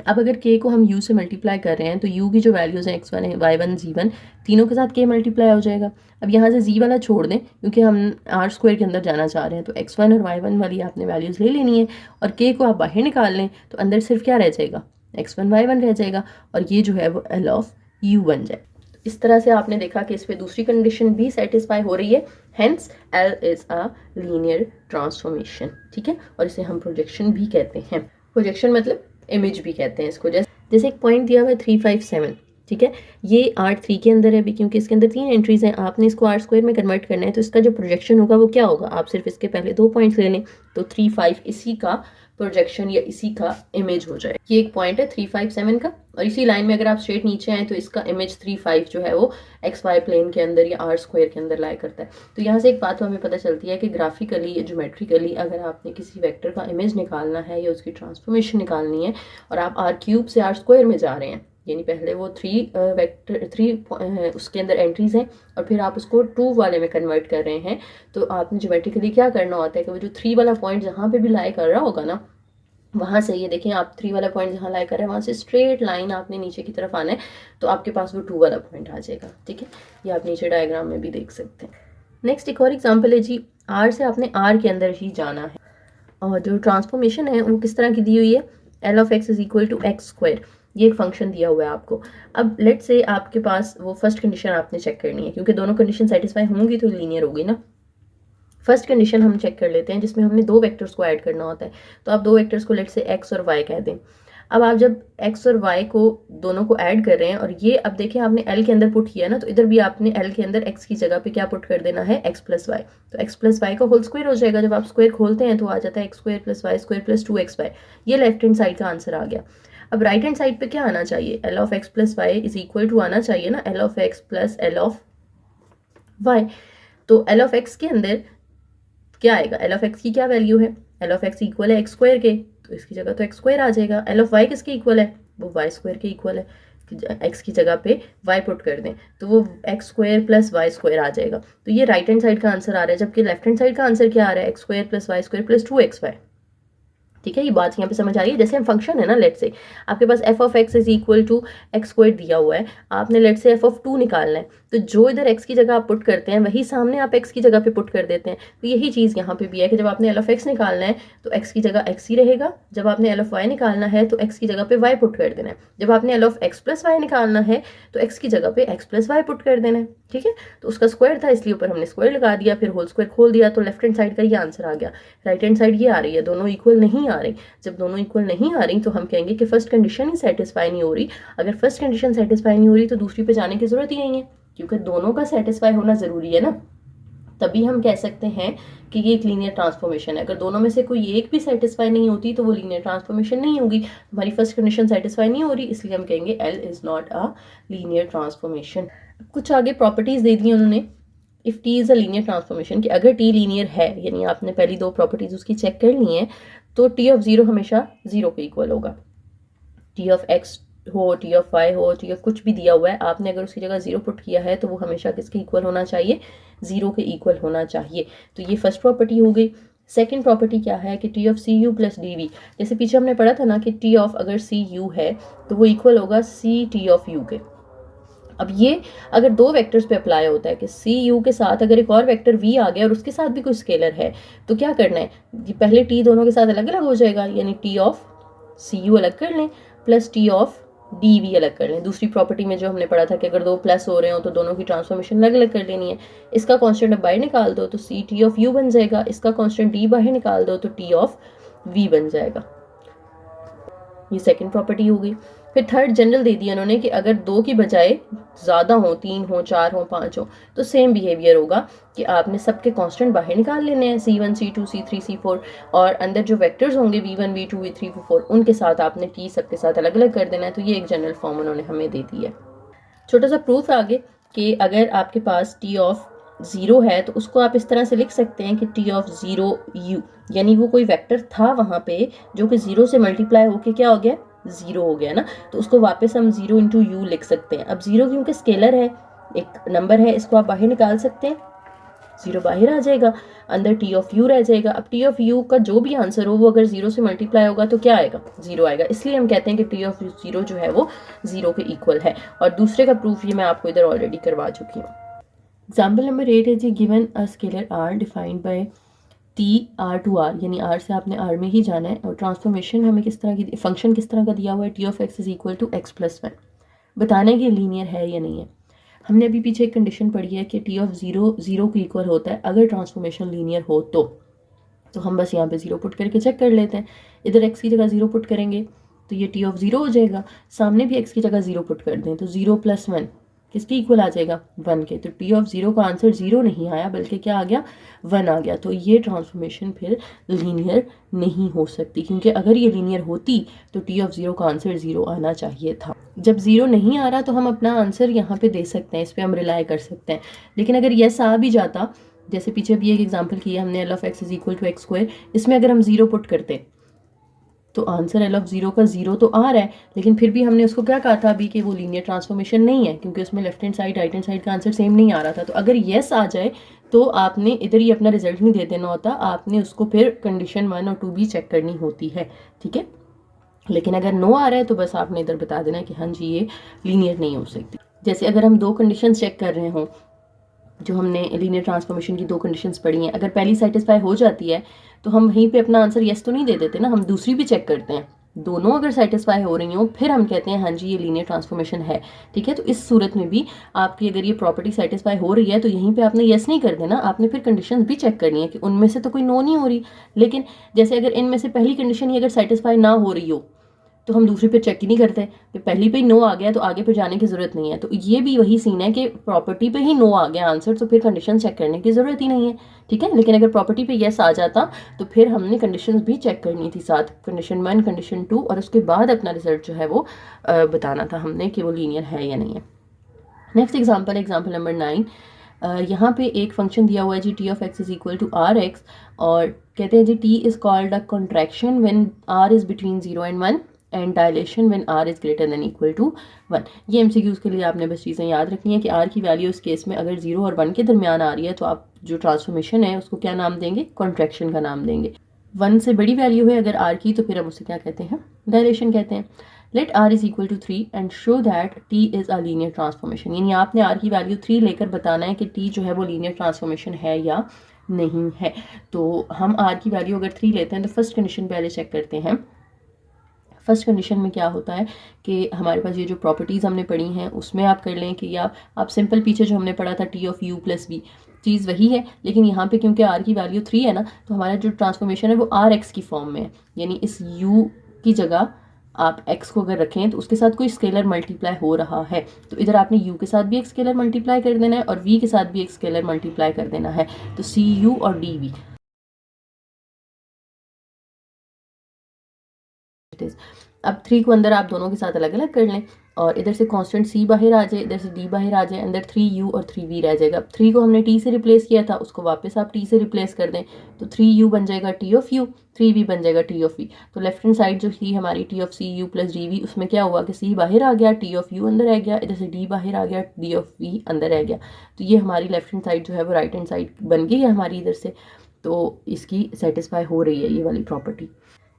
अब अगर k को हम u से मल्टीप्लाई कर रहे हैं तो u की जो वैल्यूज़ हैं x1 y1 z1 तीनों के साथ k मल्टीप्लाई हो जाएगा। अब यहाँ से z वाला छोड़ दें क्योंकि हम r स्क्वायर के अंदर जाना चाह रहे हैं, तो x1 और y1 वाली आपने वैल्यूज़ ले लेनी है और k को आप बाहर निकाल लें तो अंदर सिर्फ क्या रह जाएगा, x1 y1 रह जाएगा, और ये जो है वो l ऑफ u बन जाए। इस तरह से आपने देखा कि इस पे दूसरी कंडीशन भी सेटिस्फाई हो रही है, hence L is a linear transformation, ठीक है। और इसे हम प्रोजेक्शन भी कहते हैं, प्रोजेक्शन मतलब इमेज भी कहते हैं इसको। जैसे एक पॉइंट दिया हुआ है 357, ठीक है, ये R3 के अंदर है अभी क्योंकि इसके अंदर 3 एंट्रीज हैं, आपने इसको R स्क्वायर में कन्वर्ट करना है, तो इसका जो प्रोजेक्शन होगा वो क्या होगा, आप सिर्फ इसके पहले 2 पॉइंट्स ले लें तो 35 इसी का प्रोजेक्शन या इसी का इमेज हो जाए। ये एक पॉइंट है 357 का, और इसी लाइन में अगर आप स्ट्रेट नीचे आए तो इसका इमेज 35 जो है वो XY प्लेन के अंदर या R स्क्वायर के अंदर लाई करता है। तो यहाँ से एक बात हमें पता चलती है कि ग्राफिकली या ज्योमेट्रिकली अगर आपने किसी वेक्टर का इमेज निकालना है या उसकी ट्रांसफॉर्मेशन निकालनी है और आप R क्यूब से R स्क्वायर में जा रहे हैं, यानी पहले वो 3 उसके अंदर एंट्रीज हैं और फिर आप उसको 2 वाले में कन्वर्ट कर रहे हैं, तो आपने ज्योमेट्रिकली क्या करना होता है कि वो जो 3 वाला पॉइंट जहाँ पे भी लाई कर रहा होगा ना, वहाँ से ये देखें आप 3 वाला पॉइंट जहाँ लाई कर रहे हैं वहाँ से स्ट्रेट लाइन आपने नीचे की तरफ आना है, तो आपके पास वो 2 वाला पॉइंट आ जाएगा, ठीक है। ये आप नीचे डायग्राम में भी देख सकते हैं। नेक्स्ट एक और एग्जाम्पल है जी, R से आपने R के अंदर ही जाना है और जो ट्रांसफॉर्मेशन है वो किस तरह की दी हुई है, L of x is equal to X square, ये एक फंक्शन दिया हुआ है आपको। अब लेट से आपके पास वो फर्स्ट कंडीशन आपने चेक करनी है क्योंकि दोनों कंडीशन सेटिस्फाई होंगी तो लीनियर होगी ना। फर्स्ट कंडीशन हम चेक कर लेते हैं जिसमें हमने 2 वेक्टर्स को ऐड करना होता है, तो आप 2 वेक्टर्स को लेट से x और y कह दें। अब आप जब x और y को दोनों को ऐड कर रहे हैं और ये अब देखें आपने l के अंदर पुट किया ना, तो इधर भी आपने l के अंदर x की जगह पे क्या पुट कर देना है, x प्लस वाई। तो x प्लस वाई का होल स्क्वायर हो जाएगा, जब आप स्क्वायर खोलते हैं तो आ जाता है x square plus Y square plus 2xy। ये लेफ्ट हैंड साइड का आंसर आ गया। अब राइट हैंड साइड पे क्या आना चाहिए, L of x plus Y is equal to आना चाहिए ना L of x plus L of Y. तो L ऑफ x के अंदर क्या आएगा, L ऑफ x की क्या वैल्यू है, L ऑफ x इक्वल है x स्क्वायर के, तो इसकी जगह तो x स्क्वायर आ जाएगा। L ऑफ y किसके इक्वल है, वो y स्क्वायर के इक्वल है। एक्स की जगह पे वाई पुट कर दें तो वो x square plus Y square आ जाएगा। तो ये राइट हैंड साइड का आंसर आ रहा है, जबकि लेफ्ट हैंड साइड का आंसर क्या आ रहा है, x square plus Y square plus 2xy। ठीक है, ये बात यहाँ पे समझ आ रही है। जैसे हम फंक्शन है ना, लेट से आपके पास f of x is equal to X square दिया हुआ है, आपने लेट से f ऑफ 2 निकालना है, तो जो इधर x की जगह आप पुट करते हैं वही सामने आप x की जगह पे पुट कर देते हैं। तो यही चीज़ यहाँ पे भी है कि जब आपने l ऑफ x निकालना है तो x की जगह x ही रहेगा, जब आपने l ऑफ y निकालना है तो x की जगह पे y पुट कर देना है, जब आपने l of x plus Y निकालना है तो x की जगह पे x प्लस वाई पुट कर देना है। ठीक है, तो उसका स्क्वायर था इसलिए ऊपर हमने स्क्वायर लगा दिया, फिर होल स्क्वायर खोल दिया, तो लेफ्ट हैंड साइड का ये आंसर आ गया। राइट हैंड साइड ये आ रही है, दोनों इक्वल नहीं आ रही। जब दोनों इक्वल नहीं आ रही तो हम कहेंगे कि फर्स्ट कंडीशन ही सेटिस्फाई नहीं हो रही। अगर फर्स्ट कंडीशन सेटिस्फाई नहीं हो रही तो दूसरी पे जाने की जरूरत ही नहीं है, क्योंकि दोनों का सेटिस्फाई होना जरूरी है ना, तभी हम कह सकते हैं कि ये एक लीनियर ट्रांसफॉर्मेशन है। अगर दोनों में से कोई एक भी सेटिस्फाई नहीं होती तो वो लीनियर ट्रांसफॉर्मेशन नहीं होगी। हमारी फर्स्ट कंडीशन सेटिस्फाई नहीं हो रही, इसलिए हम कहेंगे L is not a linear transformation. कुछ आगे प्रॉपर्टीज दे दी उन्होंने। If T is a linear transformation, कि अगर T लीनियर है, यानी आपने पहली दो प्रॉपर्टीज उसकी चेक कर ली हैं, तो T ऑफ 0 हमेशा 0 के इक्वल होगा। T ऑफ x हो, T ऑफ y हो, T ऑफ कुछ भी दिया हुआ है, आपने अगर उसकी जगह 0 पुट किया है तो वो हमेशा किसके इक्वल होना चाहिए, 0 के इक्वल होना चाहिए। तो ये फर्स्ट प्रॉपर्टी हो गई। सेकेंड प्रॉपर्टी क्या है कि T of C U plus D V, जैसे पीछे हमने पढ़ा था ना कि T ऑफ अगर सी यू है तो वो इक्वल होगा सी टी ऑफ यू के। अब ये अगर दो वेक्टर्स पे अप्लाई होता है कि सी यू के साथ अगर एक और वेक्टर वी आ गया और उसके साथ भी कोई स्केलर है, तो क्या करना है, पहले टी दोनों के साथ अलग अलग हो जाएगा, यानी टी ऑफ सी यू अलग कर लें plus T of D V अलग कर लें। दूसरी प्रॉपर्टी में जो हमने पढ़ा था कि अगर दो प्लस हो रहे हो तो दोनों की ट्रांसफॉर्मेशन अलग अलग कर लेनी है। इसका कांस्टेंट अब बाहर निकाल दो तो सी टी ऑफ यू बन जाएगा, इसका कांस्टेंट डी बाहर निकाल दो तो टी ऑफ वी बन जाएगा। ये सेकंड प्रॉपर्टी हो गई। फिर थर्ड जनरल दे दिया उन्होंने कि अगर दो की बजाय ज़्यादा हो, 3 हो, 4 हो, 5 हो, तो सेम बिहेवियर होगा कि आपने सबके कांस्टेंट बाहर निकाल लेने हैं, C1 C2 C3 C4, और अंदर जो वेक्टर्स होंगे V1 V2 V3 V4 उनके साथ आपने T सबके साथ अलग अलग कर देना है। तो ये एक जनरल फॉर्म उन्होंने हमें दे दी है। छोटा सा प्रूफ आगे कि अगर आपके पास T ऑफ 0 है तो उसको आप इस तरह से लिख सकते हैं कि T ऑफ 0 U, यानी वो कोई वेक्टर था वहाँ पे जो कि 0 से मल्टीप्लाई होके क्या हो गया, 0 हो गया ना, तो उसको वापस हम 0 इंटू यू लिख सकते हैं। अब 0 क्योंकि स्केलर है, एक नंबर है, इसको आप बाहर निकाल सकते हैं, 0 बाहर आ जाएगा, अंदर T ऑफ यू रह जाएगा। अब T ऑफ यू का जो भी आंसर हो वो अगर 0 से मल्टीप्लाई होगा तो क्या आएगा, 0 आएगा, इसलिए हम कहते हैं कि T ऑफ 0 जो है वो 0 के इक्वल है। और दूसरे का प्रूफ ये मैं आपको इधर ऑलरेडी करवा चुकी हूँ। एग्जाम्पल नंबर 8 है जी, given a scalar R defined by T R to R, यानी R से आपने R में ही जाना है, और ट्रांसफॉर्मेशन हमें किस तरह की, फंक्शन किस तरह का दिया हुआ है, T of x is equal to x plus 1। बताना है कि लीनियर है या नहीं है। हमने अभी पीछे एक कंडीशन पढ़ी है कि T ऑफ 0 0 के इक्वल होता है अगर ट्रांसफॉर्मेशन लीनियर हो तो हम बस यहाँ पे 0 पुट करके चेक कर लेते हैं। इधर x की जगह 0 पुट करेंगे तो ये T ऑफ 0 हो जाएगा, सामने भी x की जगह 0 पुट कर दें तो 0 प्लस 1 किसके इक्वल आ जाएगा, 1 के। तो T ऑफ 0 का आंसर 0 नहीं आया बल्कि क्या आ गया, 1 आ गया। तो ये ट्रांसफॉर्मेशन फिर लीनियर नहीं हो सकती, क्योंकि अगर ये लीनियर होती तो T ऑफ 0 का आंसर 0 आना चाहिए था। जब 0 नहीं आ रहा तो हम अपना आंसर यहाँ पे दे सकते हैं, इस पर हम रिलाई कर सकते हैं। लेकिन अगर यस आ भी जाता, जैसे पीछे भी एक एग्जाम्पल किया हमने, L of x is equal to X square, इसमें अगर हम 0 पुट करते तो आंसर L ऑफ 0 का 0 तो आ रहा है, लेकिन फिर भी हमने उसको क्या कहा था अभी कि वो लीनियर ट्रांसफॉर्मेशन नहीं है, क्योंकि उसमें left hand side right hand side का आंसर सेम नहीं आ रहा था। तो अगर येस आ जाए तो आपने इधर ही अपना रिजल्ट नहीं दे देना होता, आपने उसको फिर कंडीशन 1 और 2 भी चेक करनी होती है। ठीक है, लेकिन अगर नो आ रहा है तो बस आपने इधर बता देना कि हाँ जी ये लीनियर नहीं हो सकती। जैसे अगर हम दो कंडीशन चेक कर रहे हों, जो हमने लीनियर ट्रांसफॉर्मेशन की दो कंडीशंस पढ़ी हैं, अगर पहली सेटिस्फाई हो जाती है तो हम वहीं पे अपना आंसर यस तो नहीं दे देते ना, हम दूसरी भी चेक करते हैं। दोनों अगर सेटिस्फाई हो रही हो फिर हम कहते हैं हाँ जी ये लीनियर ट्रांसफॉर्मेशन है। ठीक है, तो इस सूरत में भी आपकी अगर ये प्रॉपर्टी सेटिस्फाई हो रही है तो यहीं पे आपने यस नहीं कर देना, आपने फिर कंडीशंस भी चेक करनी है कि उनमें से तो कोई नो नहीं हो रही। लेकिन जैसे अगर इनमें से पहली कंडीशन ही अगर सेटिस्फाई ना हो रही हो तो हम दूसरी पे चेक ही नहीं करते, कि पहली पे ही नो आ गया तो आगे पे जाने की जरूरत नहीं है। तो ये भी वही सीन है कि प्रॉपर्टी पे ही नो आ गया आंसर तो फिर कंडीशन चेक करने की जरूरत ही नहीं है। ठीक है, लेकिन अगर प्रॉपर्टी पे यस आ जाता तो फिर हमने कंडीशंस भी चेक करनी थी साथ, कंडीशन 1 कंडीशन 2, और उसके बाद अपना रिजल्ट जो है वो बताना था हमने कि वो लीनियर है या नहीं है। Next example, example number 9। यहाँ पे एक फंक्शन दिया हुआ है जी, T of x is equal to R X, और कहते हैं जी T is called a contraction when R is between 0 and 1, and dilation when r is greater than equal to 1। ये MCQs के लिए आपने बस चीज़ें याद रखनी है कि r की वैल्यू इस केस में अगर 0 और 1 के दरमियान आ रही है तो आप जो ट्रांसफॉर्मेशन है उसको क्या नाम देंगे, कॉन्ट्रैक्शन का नाम देंगे। 1 से बड़ी वैल्यू है अगर r की तो फिर हम उसे क्या कहते हैं, डायलेशन कहते हैं। Let r is equal to 3 and show that t is a linear transformation, यानी आपने r की वैल्यू 3 लेकर बताना है कि t जो है वो लीनियर ट्रांसफॉर्मेशन है या नहीं है। तो हम r की वैल्यू अगर 3 लेते हैं तो फर्स्ट कंडीशन पहले चेक करते हैं। फर्स्ट कंडीशन में क्या होता है कि हमारे पास ये जो प्रॉपर्टीज़ हमने पढ़ी हैं उसमें आप कर लें कि आप सिंपल पीछे जो हमने पढ़ा था T of u plus v, चीज़ वही है, लेकिन यहाँ पे क्योंकि आर की वैल्यू 3 है ना तो हमारा जो ट्रांसफॉर्मेशन है वो आर एक्स की फॉर्म में है, यानी इस यू की जगह आप x को अगर रखें तो उसके साथ कोई स्केलर मल्टीप्लाई हो रहा है, तो इधर आपने u के साथ भी एक स्केलर मल्टीप्लाई कर देना है और v के साथ भी एक स्केलर मल्टीप्लाई कर देना है, तो सी यू और डी वी। अब 3 को अंदर आप दोनों के साथ अलग अलग कर लें और इधर से कांस्टेंट c बाहर आ जाए, इधर से d बाहर आ जाए, अंदर 3u और 3v रह जाएगा। 3 को हमने t से रिप्लेस किया था, उसको वापस आप t से रिप्लेस कर दें तो 3u बन जाएगा t ऑफ u, 3v बन जाएगा t ऑफ v। तो लेफ्ट हैंड साइड जो थी हमारी t of c u plus dv, उसमें क्या हुआ कि c बाहर आ गया, t ऑफ u अंदर रह गया, इधर से d बाहर आ गया, d ऑफ v अंदर रह गया। तो ये हमारी लेफ्ट हैंड साइड जो है वो राइट हैंड साइड बन गई है हमारी इधर से, तो इसकी सेटिस्फाई हो रही है ये वाली प्रॉपर्टी।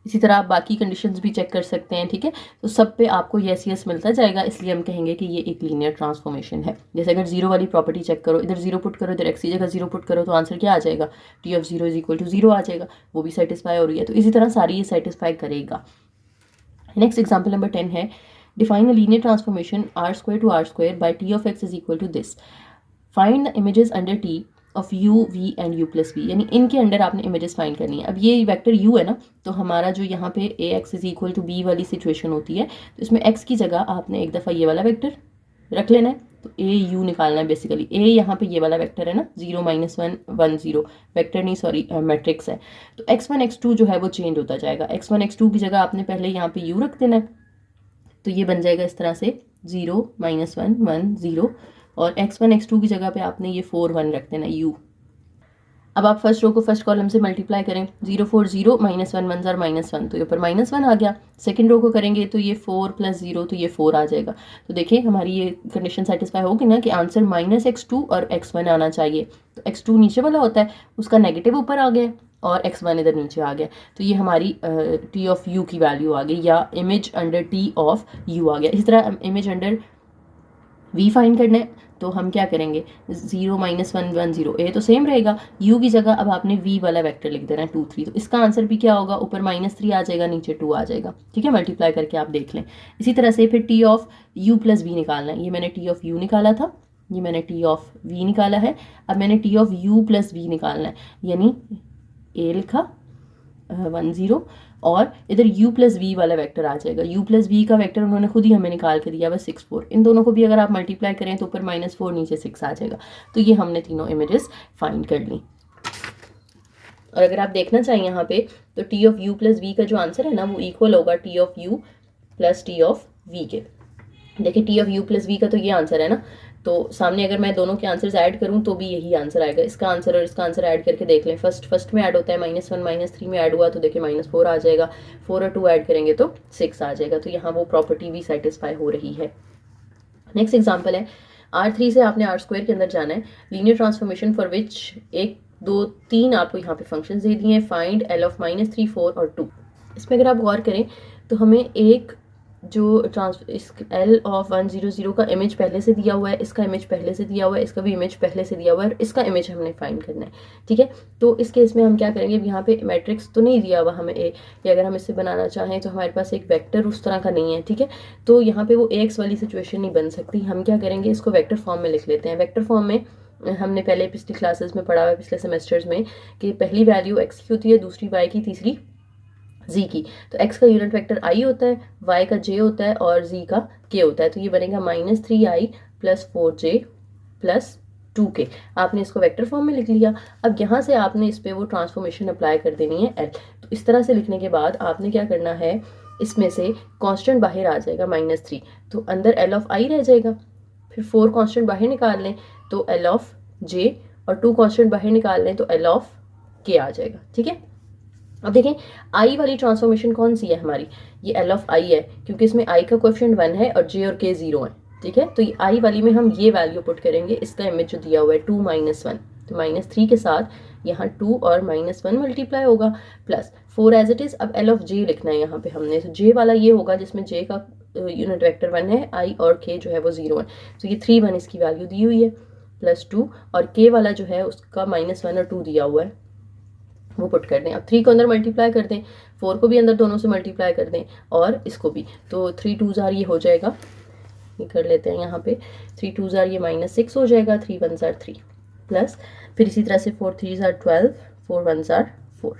इसी तरह आप बाकी कंडीशंस भी चेक कर सकते हैं, ठीक है। तो सब पे आपको यस यस मिलता जाएगा, इसलिए हम कहेंगे कि ये एक लीनियर ट्रांसफॉर्मेशन है। जैसे अगर जीरो वाली प्रॉपर्टी चेक करो, इधर जीरो पुट करो, इधर एक्स की जगह जीरो पुट करो, तो आंसर क्या आ जाएगा, T of zero is equal to zero आ जाएगा, वो भी सेटिस्फाई हो रही है। तो इसी तरह सारी ये सेटिस्फाई करेगा। नेक्स्ट एग्जाम्पल नंबर 10 है, define a linear transformation R square to R square by T of X is equal to this, find the images under T of u v and u plus V, यानी इनके under आपने images find करनी है। अब ये vector u है ना, तो हमारा जो यहाँ पे a x is equal to b वाली सिचुएशन होती है, तो इसमें x की जगह आपने एक दफ़ा ये वाला वेक्टर रख लेना है, तो ए यू निकालना है बेसिकली। ए यहाँ पे ये वाला वेक्टर है ना, 0 -1 1 0, वेक्टर नहीं सॉरी मैट्रिक्स है। तो x1 x2 जो है वो चेंज होता जाएगा, x1 x2 की जगह आपने पहले यहाँ पे u रख देना है, तो ये बन जाएगा इस तरह से 0 -1 1 0, और x1 x2 की जगह पे आपने ये 4 1 रख देना u। अब आप फर्स्ट रो को फर्स्ट कॉलम से मल्टीप्लाई करें, 0 4 0 -1 1 ज़र -1, तो ये ऊपर -1 आ गया। सेकंड रो को करेंगे तो ये 4 + 0, तो ये 4 आ जाएगा। तो देखिए हमारी ये कंडीशन सेटिस्फाई होगी ना कि आंसर -x2 और x1 आना चाहिए। तो x2 नीचे वाला होता है, उसका नेगेटिव ऊपर आ गया और x1 इधर नीचे आ गया, तो ये हमारी t ऑफ u की वैल्यू आ गई, या image under t of u आ गया। इस तरह इमेज अंडर v फाइंड करना है, तो हम क्या करेंगे, 0 -1 1 0, ए तो सेम रहेगा, u की जगह अब आपने v वाला वेक्टर लिख देना है 2 3, तो इसका आंसर भी क्या होगा, ऊपर -3 आ जाएगा, नीचे 2 आ जाएगा, ठीक है। मल्टीप्लाई करके आप देख लें। इसी तरह से फिर t of u plus v निकालना है, ये मैंने t ऑफ u निकाला था, ये मैंने t ऑफ v निकाला है, अब मैंने t of u plus v निकालना है, यानी a लिखा 1 0, और इधर u प्लस वी वाला वेक्टर आ जाएगा। u प्लस वी का वेक्टर उन्होंने खुद ही हमें निकाल के दिया, बस 6 4, इन दोनों को भी अगर आप मल्टीप्लाई करें तो ऊपर -4 नीचे 6 आ जाएगा। तो ये हमने तीनों इमेजेस फाइंड कर ली। और अगर आप देखना चाहें यहाँ पे, तो T of u plus V का जो आंसर है ना वो इक्वल होगा T of u plus T of V के। देखिए T of u plus V का तो ये आंसर है ना, तो सामने अगर मैं दोनों के आंसर्स ऐड करूं तो भी यही आंसर आएगा। इसका आंसर और इसका आंसर ऐड करके देख लें, फर्स्ट में ऐड होता है -1 -3 में ऐड हुआ तो देखिए -4 आ जाएगा, 4 और 2 ऐड करेंगे तो 6 आ जाएगा। तो यहाँ वो प्रॉपर्टी भी सेटिस्फाई हो रही है। नेक्स्ट एग्जाम्पल है, R3 से आपने R स्क्वायर के अंदर जाना है, लीनियर ट्रांसफॉर्मेशन फॉर विच 1 2 3 आपको यहाँ पे फंक्शंस दे दिए हैं, फाइंड L ऑफ -3 4 और 2। इसमें अगर आप गौर करें तो हमें एक जो इस L ऑफ 1 0 0 का इमेज पहले से दिया हुआ है, इसका इमेज पहले से दिया हुआ है, इसका भी इमेज पहले से दिया हुआ है, इसका इमेज हमने फाइंड करना है, ठीक है। तो इस केस में हम क्या करेंगे, यहाँ पे मैट्रिक्स तो नहीं दिया हुआ हमें ए, या अगर हम इससे बनाना चाहें तो हमारे पास एक वेक्टर उस तरह का नहीं है, ठीक है। तो यहाँ पे वो AX वाली सिचुएशन नहीं बन सकती, हम क्या करेंगे, इसको वेक्टर फॉर्म में लिख लेते हैं। वेक्टर फॉर्म में हमने पहले पिछली क्लासेस में पढ़ा हुआ है, पिछले सेमेस्टर्स में, कि पहली वैल्यू x की होती है, दूसरी y की, तीसरी z की। तो x का यूनिट वेक्टर i होता है, y का j होता है और z का k होता है। तो ये बनेगा -3i + 4j + 2k। आपने इसको वेक्टर फॉर्म में लिख लिया। अब यहाँ से आपने इस पे वो ट्रांसफॉर्मेशन अप्लाई कर देनी है L। तो इस तरह से लिखने के बाद आपने क्या करना है, इसमें से कांस्टेंट बाहर आ जाएगा -3, तो अंदर L ऑफ i रह जाएगा। फिर 4 कांस्टेंट बाहर निकाल लें तो L ऑफ j, और 2 कांस्टेंट बाहर निकाल लें तो L ऑफ k आ जाएगा, ठीक है। अब देखें आई वाली ट्रांसफॉर्मेशन कौन सी है हमारी, ये एल ऑफ आई है, क्योंकि इसमें आई का कोएफिशिएंट 1 है और जे और के 0 है, ठीक है। तो ये आई वाली में हम ये वैल्यू पुट करेंगे, इसका इमेज जो दिया हुआ है 2 - 1, तो -3 के साथ यहाँ 2 और -1 मल्टीप्लाई होगा प्लस 4 एज इट इज। अब एल ऑफ जे लिखना है यहाँ पे हमने, तो जे वाला ये होगा जिसमें जे का यूनिट वेक्टर 1 है, आई और के जो है वो 0 है, तो ये 3 1 इसकी वैल्यू दी हुई है प्लस 2, और के वाला जो है उसका -1 और 2 दिया हुआ है, वो पुट कर दें। अब 3 को अंदर मल्टीप्लाई कर दें, 4 को भी अंदर दोनों से मल्टीप्लाई कर दें और इसको भी, तो 3 2 जार ये हो जाएगा, ये कर लेते हैं यहाँ पे, 3 2 जार ये -6 हो जाएगा, 3 1 जार 3 प्लस फिर इसी तरह से 4 3 जार 12, 4 1 जार 4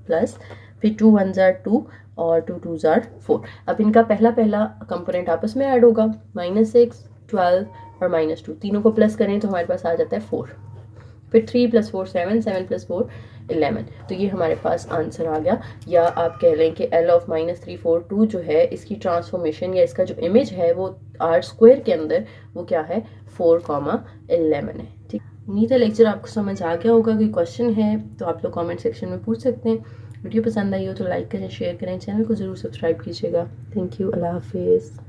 प्लस फिर 2 1 जार 2 और 2 2 जार 4। अब इनका पहला कंपोनेंट आपस में ऐड होगा, -6 12 और -2, तीनों को प्लस करें तो हमारे पास आ जाता है 4, फिर 3 + 4 7, 7 + 4 11, तो ये हमारे पास आंसर आ गया। या आप कह लें कि L ऑफ -342 जो है इसकी ट्रांसफॉर्मेशन या इसका जो इमेज है वो R² के अंदर वो क्या है 4,11 है, ठीक। उम्मीद है लेक्चर आपको समझ आ गया होगा। कोई क्वेश्चन है तो आप लोग कमेंट सेक्शन में पूछ सकते हैं। वीडियो पसंद आई हो तो लाइक करें, शेयर करें, चैनल को ज़रूर सब्सक्राइब कीजिएगा। थैंक यू, अल्लाह हाफिज़।